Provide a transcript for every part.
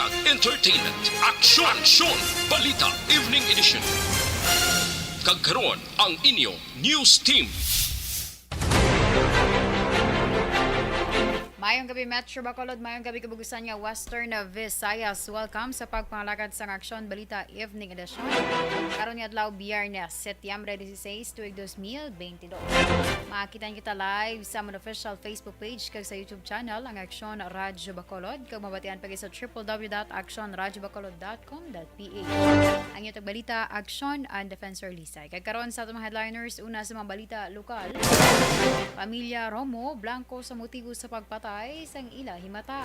kag entertainment, aksyon, balita, evening edition. Kagkaroon ang inyo news team. Mayong gabi Metro Bacolod, mayong gabi kabugusan nga Western Visayas. Welcome sa pagpangalagad sa Aksyon Balita Evening Edition. Karon nga adlaw Biyernes, Setyembre 16, tuig 2022. Makita kita live sa among official Facebook page kag sa YouTube channel ang Aksyon Radyo Bacolod. Kag mabatian pa sa www.actionradyobacolod.com.ph. Ang inyong balita, Aksyon and Defensor Lisay. Kag karon sa atong headliners, una sa mga balita lokal. Pamilya Romo Blanco sa motibo sa pagpatay sang ila himata.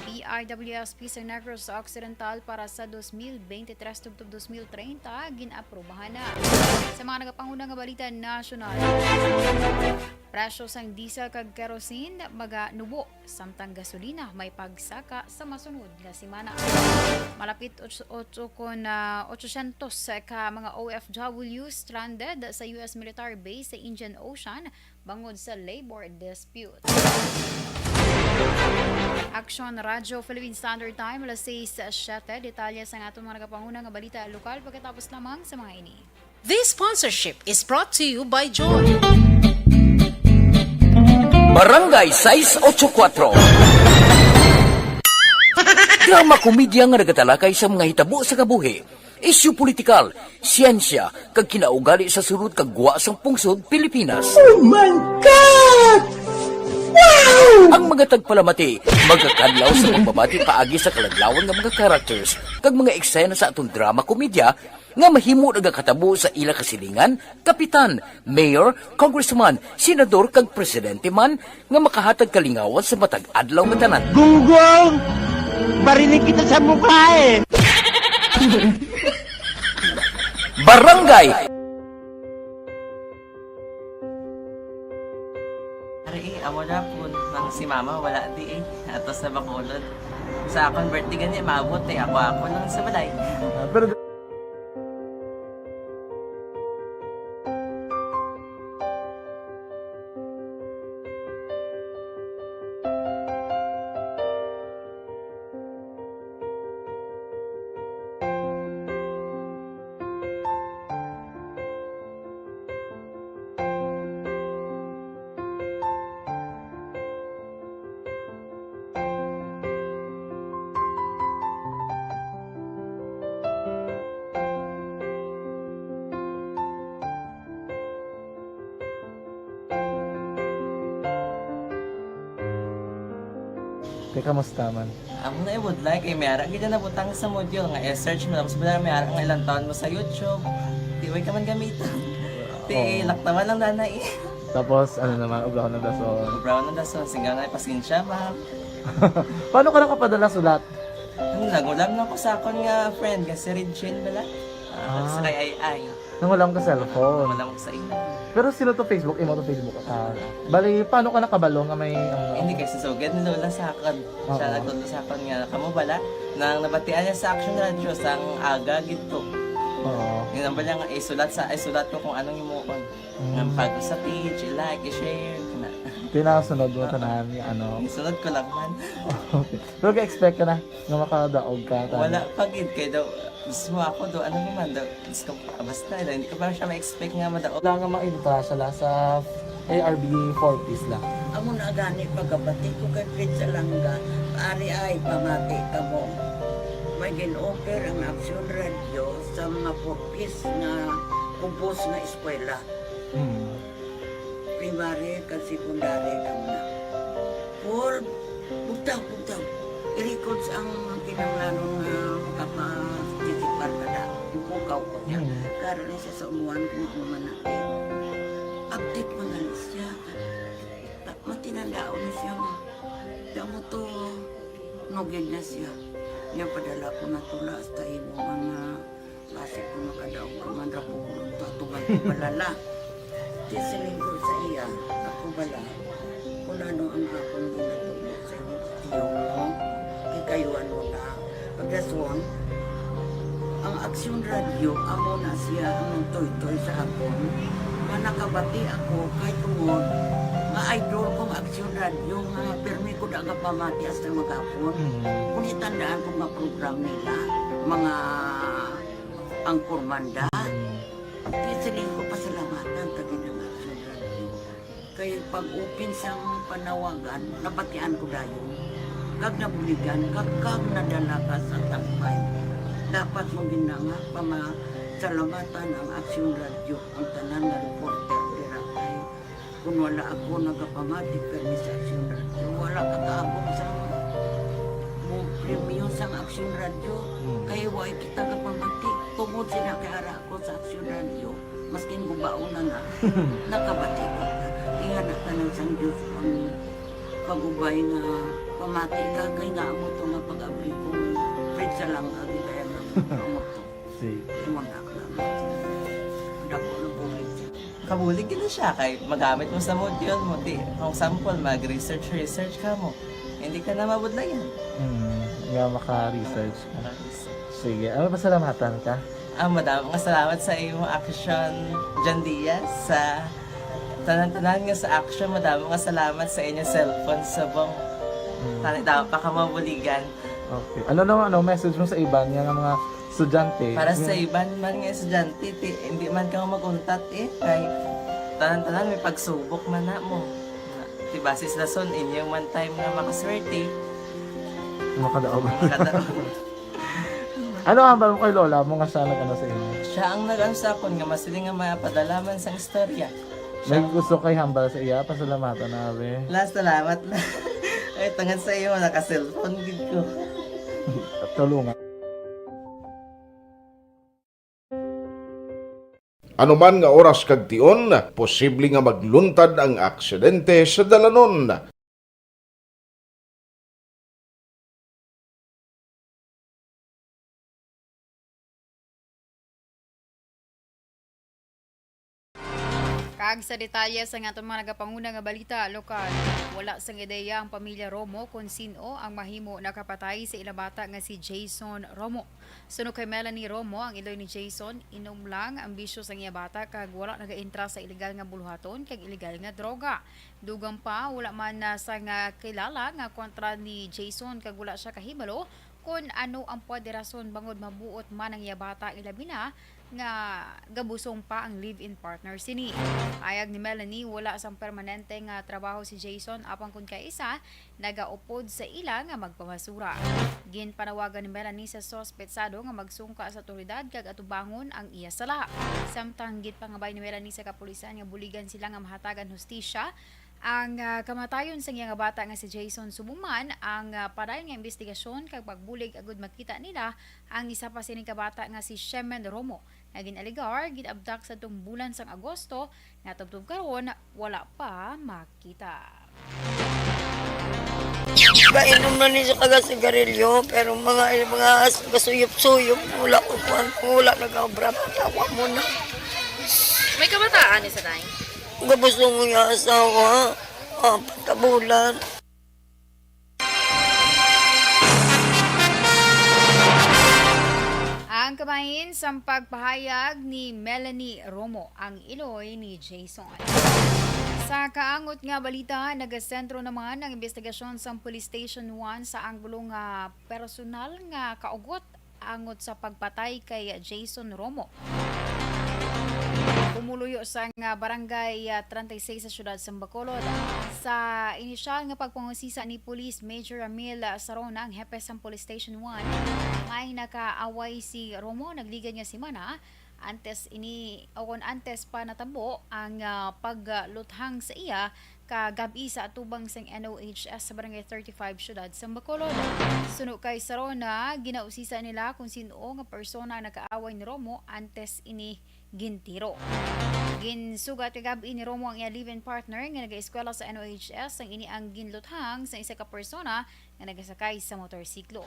PIWSP sa Negros Occidental para sa 2023 tugtog 2030 ginaprobahan na. Sa mga nagapangunang nga balita nasyonal, presyo sang diesel kag kerosene maganubo samtang gasolina may pagsaka sa masunod nga semana. Malapit 800 ka mga OFW stranded sa US military base sa Indian Ocean bangod sa labor dispute. Aksyon Radyo Philippine Standard Time alas 6:07 detalye sa atong mga nagapangunang nga balita lokal pagkatapos lamang sa mga ini. This sponsorship is brought to you by Joy. Barangay 684. Drama komedya nga nagatalakay sa mga hitabo sa kabuhi, isyu politikal, siyensya, kag kinaugali sa sulod kag guwa sang pungsod Pilipinas. Oh my God! Wow! Ang mga tagpalamati magkakadlaw sa pagbabati paagi sa kalaglawan nga mga characters kag mga eksena sa atong drama komedya nga mahimo nagakatabo sa ila kasilingan, kapitan, mayor, congressman, senador kag presidente man nga makahatag kalingawan sa matag adlaw nga tanan. Gunggong! Barinig kita sa mukha eh! Barangay Amo na po nang si mama wala di atos sa Bacolod. Sa akong birthday gani maabot ako lang sa balay. Pero kamusta man? Amo na would like mayara gid na butang sa module nga i-search mo tapos bala mayara nga ilang taon mo sa YouTube. Di way ka man gamitan. Ti laktaman lang nanay. Tapos, ano naman, ublaw ng dason. Brown na dason singaw na pasensya ma. Paano ka nakapadala sulat? Nagulam na ko sa akon nga friend kasi Regine bala. Sa kay ay. Nangulam ka cellphone. Wala ko sa ina. Pero sino to Facebook? Imo to Facebook. Bali, paano ka nakabalo nga may... Hindi kasi sugad ni Lola sa akin. Siya nagtulong sa akin nga kamo bala nang nabatian niya sa Action Radio sang aga gito. Oo. Yun ang bala nga isulat ko kung anong imuon. Ng pag sa page, i-like, i-share. Tinasunod mo tanan yung ano. Isunod ko lang man. Okay. Pero ka-expect ka na nga makadaog ka. Wala pagid kay daw. Gusto mo ako daw, ano naman daw. Basta, hindi ko pa siya ma-expect nga madaog. Wala nga makita siya sa ARB 40s lang. Amo na gani pagkabati ko kay Fritz Alanga, ari ay pamati ka mo. May gin-offer ang Action Radio sa mga purpose na kumpos na eskwela. Primary kag secondary ka na. For butaw. I-record sa ang kinanglanong kapatitipar ka na. Ipukaw ko niya. Karoon na siya sa umuwan kung umanati. Update mo na siya. Matinandao na siya. Damo to, nugid na siya. Niya padala ko na tula hasta imo mga klase ko makadaog ka man rapo ko tatugan ko balala. Tisiling ko sa iya, ako bala. Kung ano ang akong ginatulog sa iyo mo, ikayuan mo na. Pagdaswang, ang Action Radio, amo na siya ang toy-toy sa akon. Manakabati ako kay tungod, nga idol kong Action radyo nga permi ko daga pamati hasta magapon. Kung itandaan ko nga program nila, mga angkor manda. Kaya siling ko pasalamatan tagi ng Action Radio. Kaya pag-open sa panawagan, nabatian ko dayon. Kag nabuligan, kag nadala ka sa tagpay. Dapat mong ginanga pamasalamatan ang Action Radio, ang tanan na reporter diratay. Kung wala ako nagapamati permi sa Action Radio, wala kakaabot sa mo premium sa Action Radio. Kaya wala kita kapamati. Tungod sila kay ara ko sa Action Radio, maskin gubaon na nakabati ko. Iyan na tanang sang Diyos ang pag-ubay nga pamati ka kay nga mo to nga pag-abli ko. Fred sa lang agi kaya nga mo to. Sige. Muna ka lang. Dako na bulit siya. Kabulig din siya kay magamit mo sa module mo. Di, kung sample, mag-research ka mo. Hindi ka na mabudlayan. Nga maka-research ka. Sige, ano pasalamatan ka? Madam, nga salamat sa iyong action, John Diaz, sa tanan-tanan nga sa action. Madam, nga salamat sa inyong cellphone sa bong dapat pa ka mabuligan. Okay. Ano naman, message mo sa iba nga mga estudyante? Para sa iban man nga estudyante, hindi man ka maguntat kay tanan-tanan may pagsubok man na mo. Di basis na son, inyong one time nga makaswerte. Makadaog. Makadaog. Ano ang mo kay Lola mo nga siya nag-ano sa inyo? Siya ang nag-ansakon nga masiling nga mapadalaman sa istorya. May gusto kay hambal sa iya, pasalamatan na be. Last, salamat na. Ay, tangan sa iyo, naka-cellphone gid ko. Tulungan. Ano man nga oras kag tion, posible nga magluntad ang aksidente sa dalanon. Kag sa detalye sa nga mga nagapanguna nga balita lokal, wala sang ideya ang pamilya Romo kung sino ang mahimo nakapatay sa ilang bata nga si Jason Romo. Suno kay Melanie Romo, ang iloy ni Jason, inom lang ang bisyo sa iya bata kag wala nagaintra sa ilegal nga buluhaton kag ilegal nga droga. Dugang pa wala man na sa nga kilala nga kontra ni Jason kag wala siya kahibalo kung ano ang pwede rason bangod mabuot man ang iya bata ilabi na nga gabusong pa ang live-in partner sini. Ayag ni Melanie, wala sang permanente nga trabaho si Jason apang kun kay isa nagaupod sa ila nga magpamasura. Ginpanawagan ni Melanie sa sospetsado nga magsungka sa otoridad kag atubangon ang iya sala. Samtang gitpangabay ni Melanie sa kapulisan nga buligan sila nga mahatagan hustisya ang kamatayon sa nga bata nga si Jason Subuman ang padayon nga investigasyon kag pagbulig agud makita nila ang isa pa sining kabata nga si Shemen Romo nga ginaligar gidabdak sa tung bulan sang Agosto nga tubtub karon wala pa makita. Kainom na ni sa kaga-sigarilyo, pero mga gasuyop-suyop, wala nag-abra, tawa mo na. May kabataan ni sa day? Gusto mo yung asawa, patabulan. Ang kamahin sa pagpahayag ni Melanie Romo, ang iloy ni Jason. Sa kaangot nga balita, nagasentro naman ang investigasyon sa Police Station 1 sa anggulong personal nga kaugot angot sa pagpatay kay Jason Romo. Pumuluyo sa nga barangay 36 sa syudad sa Bacolod. Sa inisyal nga pagpangusisa ni Police Major Ramil Sarona, ang hepe sa Police Station 1, may nakaaway si Romo, nagligan nga si Mana. Antes pa natabo ang pagluthang sa iya kagabi sa atubang sang NOHS sa barangay 35 syudad sa Bacolod. Suno kay Sarona, ginausisa nila kung sino nga persona nakaaway ni Romo antes ini gintiro. Ginsugat kagabi ni Romo ang iya live-in partner nga nag-eskwela sa NOHS ang ini ang ginluthang sa isa ka persona nga nagasakay sa motorsiklo.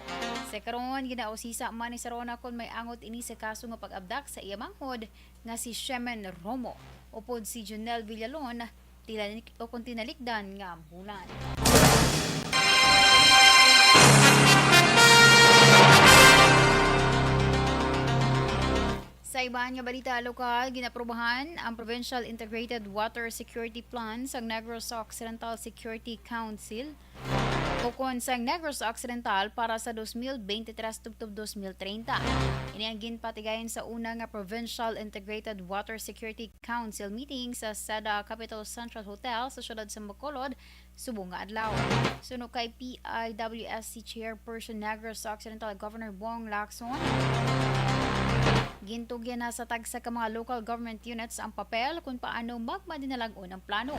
Sa karon ginausisa man ni Sarona kung may angot ini sa kaso nga pag-abdak sa iya manghod nga si Shemen Romo. Upod si Junel Villalon tinalikdan nga bulan. Sa ibahan nga balita lokal, ginaprobahan ang Provincial Integrated Water Security Plan sa Negros Occidental Security Council o kon sa Negros Occidental para sa 2023-2030. Ini ang ginpatigayon sa una nga Provincial Integrated Water Security Council meeting sa Seda Capital Central Hotel sa siyudad sa Bacolod, subong nga adlaw. Suno kay PIWSC Chairperson Negros Occidental Governor Bong Lacson, gintugyan na sa tagsa ka mga local government units ang papel kung paano magmadinalagon ang plano.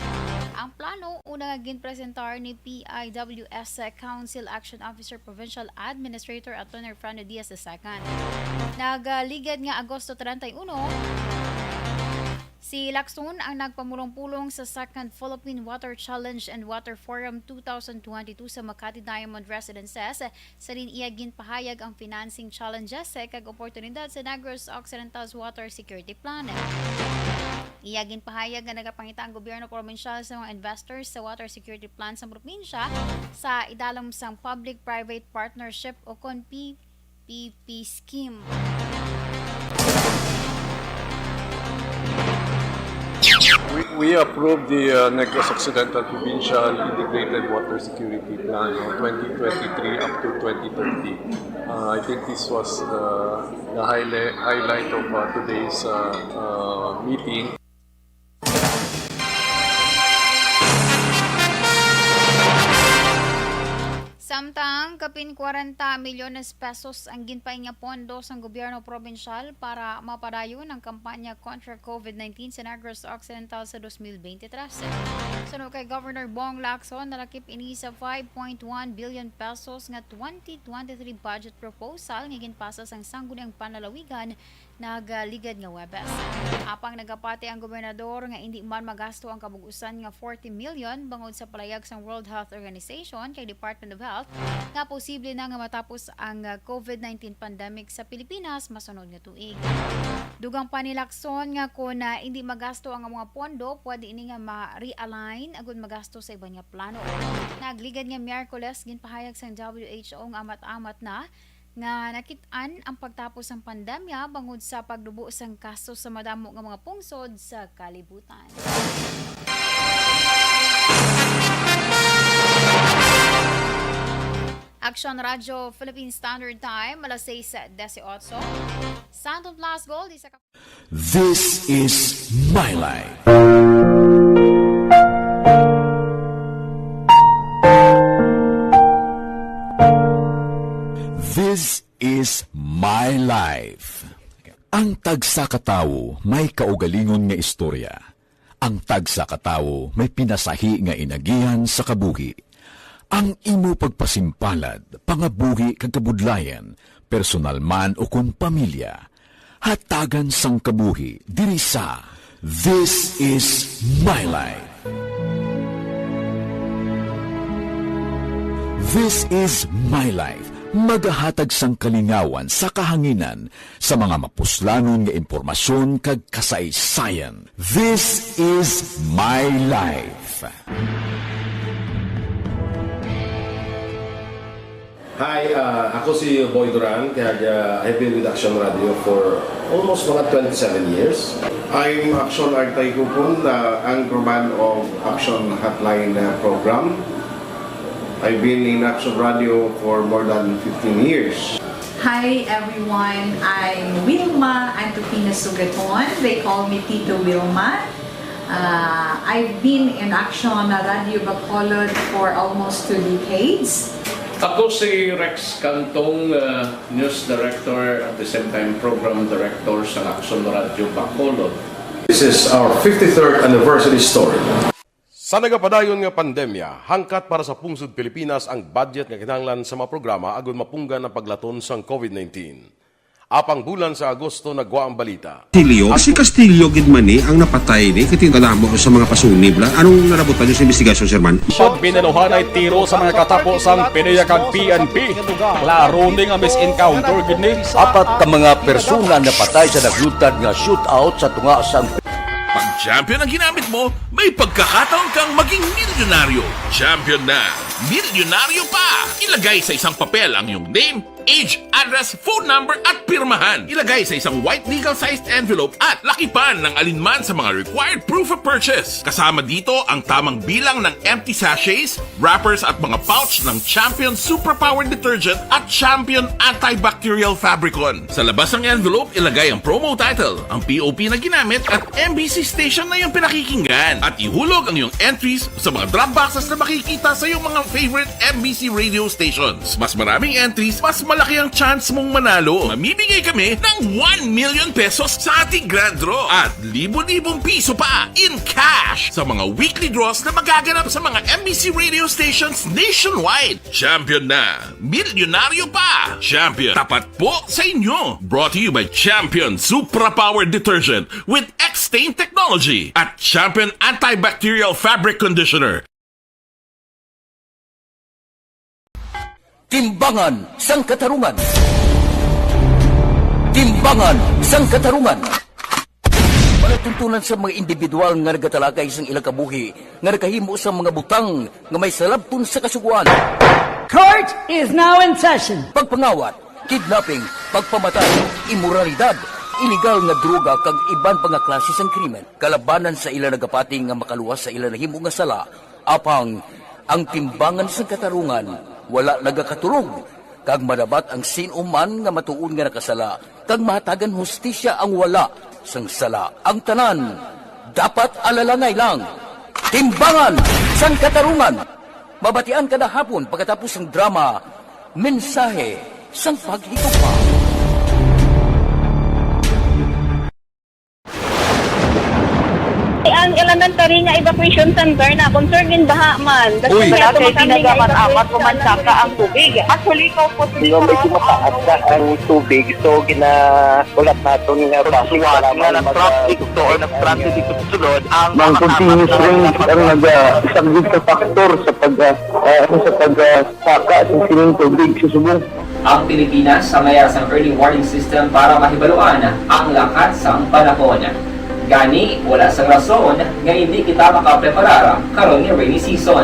Ang plano, una nga ginpresentar ni PIWS Council Action Officer Provincial Administrator Atty. Fernando Diaz II. Nagaligad nga Agosto 31, si Lacson ang nagpamulong-pulong sa Second Philippine Water Challenge and Water Forum 2022 sa Makati Diamond Residences. Sa rin iya ginpahayag ang financing challenges kag oportunidad sa Negros Occidental's Water Security Plan. Iya ginpahayag nga nagapangita ang gobyerno provincial sa mga investors sa water security plan sa probinsya sa idalom sang public-private partnership o kon PPP scheme. We approved the Negros Occidental Provincial Integrated Water Security Plan 2023 up to 2030. I think this was the highlight of today's meeting. Samtang kapin 40 milyones pesos ang ginpain nga pondo sa gobyerno provincial para mapadayon ang kampanya kontra COVID-19 sa Negros Occidental sa 2023. Suno kay Governor Bong Lacson, nalakip ini sa 5.1 billion pesos nga 2023 budget proposal nga ginpasa sang sangguniang panlalawigan nagaligad nga Webes. Apang nagapati ang gobernador nga hindi man magasto ang kabugusan nga 40 million bangod sa palayag sang World Health Organization kay Department of Health nga posible na nga matapos ang COVID-19 pandemic sa Pilipinas masunod nga tuig. Dugang pa ni Lacson nga kung hindi magasto ang mga pondo, pwede ini nga ma-realign agud magasto sa ibang nga plano. Nagligad nga Miyerkules ginpahayag sang WHO nga amat-amat na nga nakitaan ang pagtapos ng pandemya bangod sa pagdubo sang kaso sa madamo nga mga pungsod sa kalibutan. Action Radio Philippine Standard Time, alas 6:18. Santo Plus Gold, isa ka. This is my life. This is my life. Ang tagsa katawo may kaugalingon nga istorya. Ang tagsa katawo may pinasahi nga inagihan sa kabuhi. Ang imo pagpasimpalad, pangabuhi kag kabudlayan, personal man o kun pamilya, hatagan sang kabuhi diri sa This is my life. This is my life. Magahatag sang kalingawan sa kahanginan sa mga mapuslanon nga impormasyon kag kasaysayan. This is my life. Hi, ako si Boy Duran, kaya I've been with Action Radio for almost mga 27 years. I'm Action Artay Kupon, the anchorman of Action Hotline program. I've been in Action Radio for more than 15 years. Hi everyone, I'm Wilma Antofina Sugaton. They call me Tito Wilma. I've been in Action Radio Bacolod for almost 2 decades. Ako si Rex Cantong, News Director at the same time Program Director sa Action Radio Bacolod. This is our 53rd anniversary story. Sa nagapadayon nga pandemya, hangkat para sa pungsod Pilipinas ang budget nga kinahanglan sa mga programa agon mapunggan ang paglaton sang COVID-19. Apang bulan sa Agosto nagwa ang balita. Si Castillo gidmani ang napatay ni katingala mo sa mga pasunib lang. Anong narabutan niyo sa investigasyon, Sir Man? Binanuhan ay tiro sa mga katapos ang PNP kag PNP. Klaro ni nga misencounter gid ni. Apat ka mga persona na patay sa naglutad nga shootout sa tunga sang Pag champion ang ginamit mo, may pagkakataon kang maging milyonaryo. Champion na! Milyonaryo pa! Ilagay sa isang papel ang iyong name, age, address, phone number at pirmahan. Ilagay sa isang white legal-sized envelope at lakipan ng alinman sa mga required proof of purchase. Kasama dito ang tamang bilang ng empty sachets, wrappers at mga pouch ng Champion Superpower Detergent at Champion Antibacterial Fabricon. Sa labas ng envelope, ilagay ang promo title, ang POP na ginamit at MBC station na yung pinakikinggan. At ihulog ang iyong entries sa mga drop boxes na makikita sa iyong mga favorite MBC radio stations. Mas maraming entries, mas malaki ang chance mong manalo. Mamimigay kami ng 1 million pesos sa ating grand draw at libo-libong piso pa in cash sa mga weekly draws na magaganap sa mga MBC radio stations nationwide. Champion na, milyonaryo pa. Champion, tapat po sa inyo. Brought to you by Champion Supra Power Detergent with X-Stain Technology at Champion Antibacterial Fabric Conditioner. Timbangan sang katarungan. Timbangan sang katarungan. Palatuntunan sa mga individual nga nagatalakay sang ilang kabuhi nga nakahimo sa mga butang nga may salabton sa kasuguan. Court is now in session. Pagpangawat, kidnapping, pagpamatay, imoralidad, illegal nga droga kag iban pa nga klase sang krimen. Kalabanan sa ilang nagapating nga makaluwas sa ilang nahimo nga sala. Apang ang timbangan sang katarungan wala nagakatulog. Kag madabat ang sinuman nga matuon nga nakasala. Kag mahatagan hustisya ang wala sang sala. Ang tanan dapat alalangay lang. Timbangan sang katarungan. Mabatian kada hapon pagkatapos ng drama, mensahe sang paghigugma. Ang elementary nga evacuation center na concerned in baha man. Uy, kaya tinagaman amat pumansaka ang tubig. Actually, ko po Hindi may kumakaat na ang tubig. So, ulat natin nga pasuwala nga ng traffic to or nag-traffic dito sulod ang mga continuous rain ang nag-isang sa factor sa pagsaka at sining tubig sa subong. Ang Pilipinas sa mayas ang early warning system para mahibaluan ang lakat sa panahon. Gani, wala sa rason nga hindi kita makapreparar karon nga rainy season.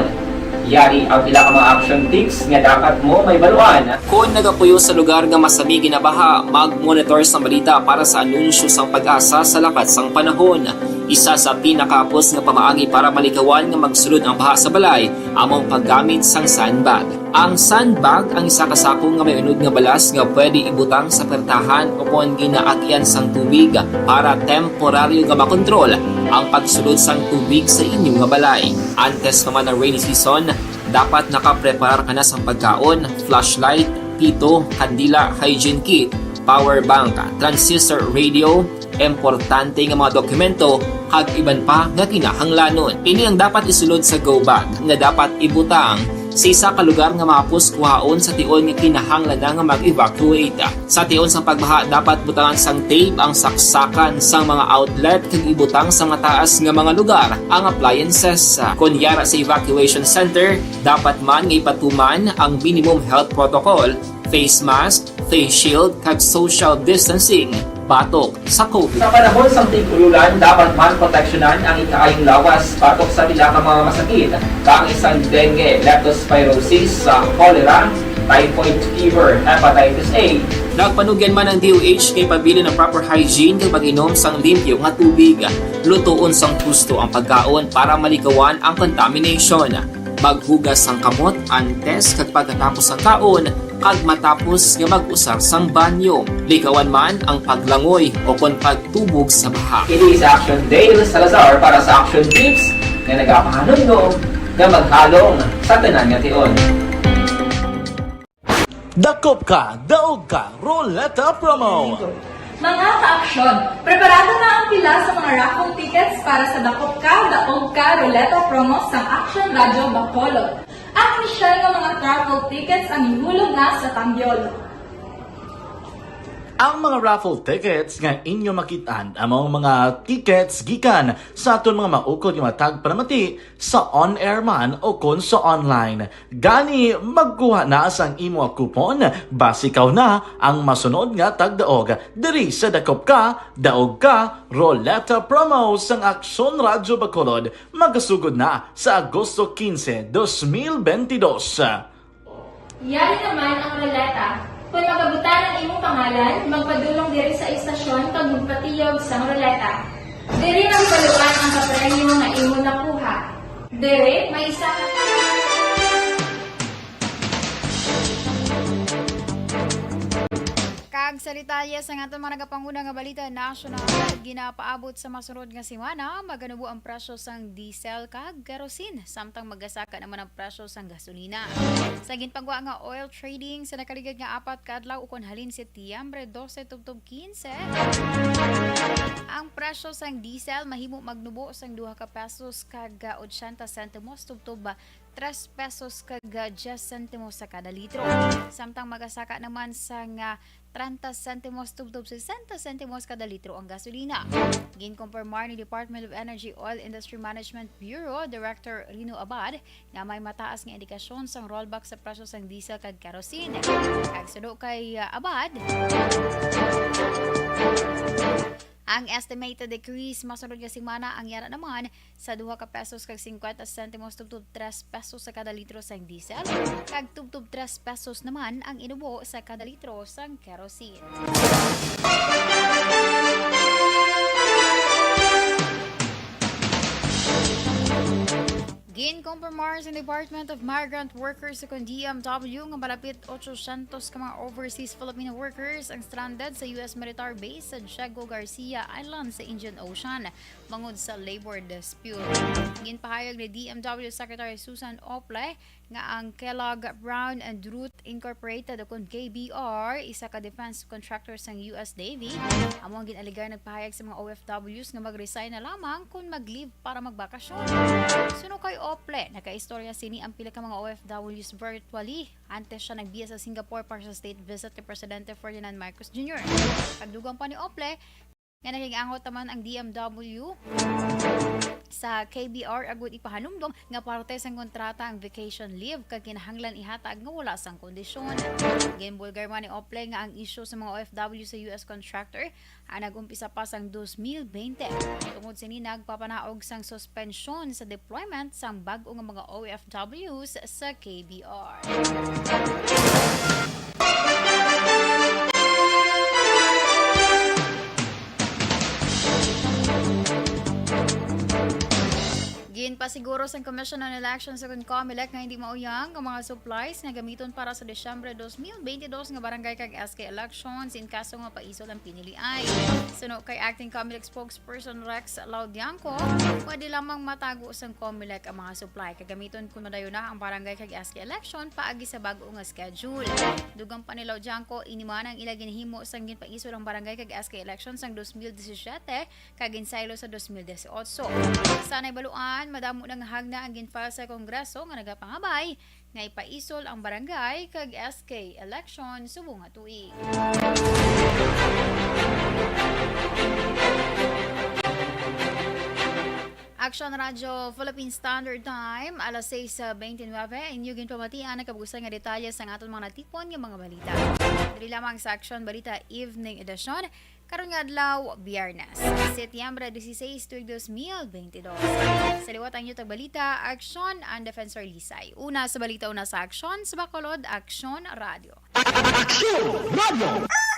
Yari ang pila ka mga action tips nga dapat mo may baluan. Kung nagapuyo sa lugar nga masabi ginabaha, mag-monitor sa balita para sa anunsyo sang pag-asa sa lakat sang panahon. Isa sa pinakapos nga pamaagi para malikawan nga magsulod ang baha sa balay, among paggamit sang sandbag. Ang sandbag ang isa ka sakong nga may unod nga balas nga pwede ibutang sa pertahan o kung ginaagyan sang tubig para temporaryo nga makontrol ang pagsulod sang tubig sa inyong nga balay. Antes naman ng rainy season, dapat nakaprepare ka na sa pagkaon, flashlight, pito, kandila, hygiene kit, power bank, transistor radio, importante nga mga dokumento, hag iban pa nga kinahanglanon. Ini ang dapat isulod sa go bag nga dapat ibutang sa isa ka lugar nga mapus kuhaon sa tion nga kinahanglan na nga mag-evacuate. Sa tion sa pagbaha, dapat butangan sang tape ang saksakan sang mga outlet kag ibutang sa mataas nga mga lugar ang appliances. Kunyara sa evacuation center, dapat man nga ipatuman ang minimum health protocol, face mask, face shield kag social distancing. Batok sa COVID. Sa panahon sa tig-ululan, dapat man proteksyonan ang ikaayong lawas batok sa pila ka mga masakit. Kang isang dengue, leptospirosis, cholera, typhoid fever, hepatitis A. Nagpanugyan man ang DOH kay pabili ng proper hygiene kag mag-inom sang limpyo nga tubig. Lutuon sang gusto ang pagkaon para malikawan ang contamination. Maghugas sang kamot antes kag pagkatapos sang kaon kag matapos nga mag-usar sang banyo. Likawan man ang paglangoy o kon pagtubog sa baha. Kini sa Action Dale Salazar para sa Action Tips nga nagapahanundong nga maghalong sa tanan nga tion. Dakop ka, daog ka, Roleta Promo! Mga ka-aksyon, preparado na ang pila sa mga raffle tickets para sa Dakop Ka, Daog Ka, Roleta Promo sa Action Radio Bacolod. Ang inisyal ng mga raffle tickets ang ihulog na sa Tambiol. Ang mga raffle tickets nga inyo makitaan among mga tickets gikan sa aton mga maukod nga matag panamati sa on-air man o kon sa online. Gani magkuha na sang imo coupon base ikaw na ang masunod nga tagdaog diri sa Dakop Ka, Daog Ka, Roleta Promo sang Aksyon Radio Bacolod magasugod na sa Agosto 15, 2022. Yari naman ang roleta. Kung magabutan ang imong pangalan, magpadulong diri sa istasyon kag magpatiyog sa ruleta. Diri nang paluan ang kapremyo nga imo nakuha. Diri may isa ka Kag sa detalye sa nga mga nagapanguna nga balita national, ginapaabot sa masunod nga semana, maganubo ang presyo sang diesel kag kerosene, samtang magasaka naman ang presyo sang gasolina. Sa ginpagwa nga oil trading sa nakaligid nga 4 ka adlaw ukon halin Setyembre 12 tubtob 15, ang presyo sang diesel mahimo magnubo sang 2 ka pesos kag 80 sentimos tubtob 3 pesos kag 10 sentimos sa kada litro. Samtang magasaka naman sa nga 30 sentimos tubtob 60 sentimos kada litro ang gasolina. Ginkumpirmar ni Department of Energy Oil Industry Management Bureau Director Rino Abad nga may mataas nga indikasyon sang rollback sa presyo sang diesel kag kerosene. Kag sudo kay Abad, ang estimated decrease masunod nga semana ang yara naman sa 2 ka pesos kag 50 sentimos tubtob 3 pesos sa kada litro sang diesel kag tubtob 3 pesos naman ang inubo sa kada litro sang kerosene. Ginkumpirmar sa Department of Migrant Workers sa DMW nga malapit 800 ka mga overseas Filipino workers ang stranded sa US military base sa Diego Garcia Island sa Indian Ocean bangod sa labor dispute. Ginpahayag ni DMW Secretary Susan Ople nga ang Kellogg Brown and Root Incorporated o kon KBR, isa ka defense contractor sa US Navy, among ginaligar nagpahayag sa mga OFWs nga mag-resign na lamang kung mag-leave para magbakasyon. Suno kay Ople, nakaistorya sini ang pila ka mga OFWs virtually antes siya nagbiya sa Singapore para sa state visit ni Presidente Ferdinand Marcos Jr. Pagdugang pa ni Ople, nga nakigangot naman ang DMW sa KBR agud ipahanumdom nga parte sang kontrata ang vacation leave kag kinahanglan ihatag nga wala sang kondisyon. Ginbulgar man ni Ople nga ang issue sa mga OFW sa US contractor ang nag-umpisa pa sang 2020. Tungod sini nagpapanaog sang suspensyon sa deployment sang bag-o nga mga OFWs sa KBR. Ginpasiguro sa Commission on Elections sa COMELEC nga hindi mauyang ang mga supplies nga gamiton para sa Desyembre 2022 nga barangay kag SK elections in kaso nga paisol ang pinilian. Suno kay Acting COMELEC spokesperson Rex Laudianco, pwede lamang matago sa COMELEC ang mga supply kag gamiton kun madayon na ang barangay kag SK election paagi sa bag-o nga schedule. Dugang pa ni Laudianco, iniman ang ila ginhimo sang ginpaisol ang barangay kag SK elections sang 2017 kag ginsaylo sa 2018. Sanay baluan madamo nang hagna ang ginfile sa Kongreso nga nagapangabay nga ipaisol ang barangay kag SK election subong nga tuig. Action Radio Philippine Standard Time alas 6:29 inyo ginpamatian ang kabugusan nga detalye sa aton mga natipon nga mga balita. Dili lamang sa Action Balita Evening Edition karon nga adlaw Biyernes, Setyembre 16 tuig 2022. Sa liwat ang yutag balita, Action and Defensor Lisay. Una sa balita, una sa Action, sa Bacolod, Action Radio. Action Radio!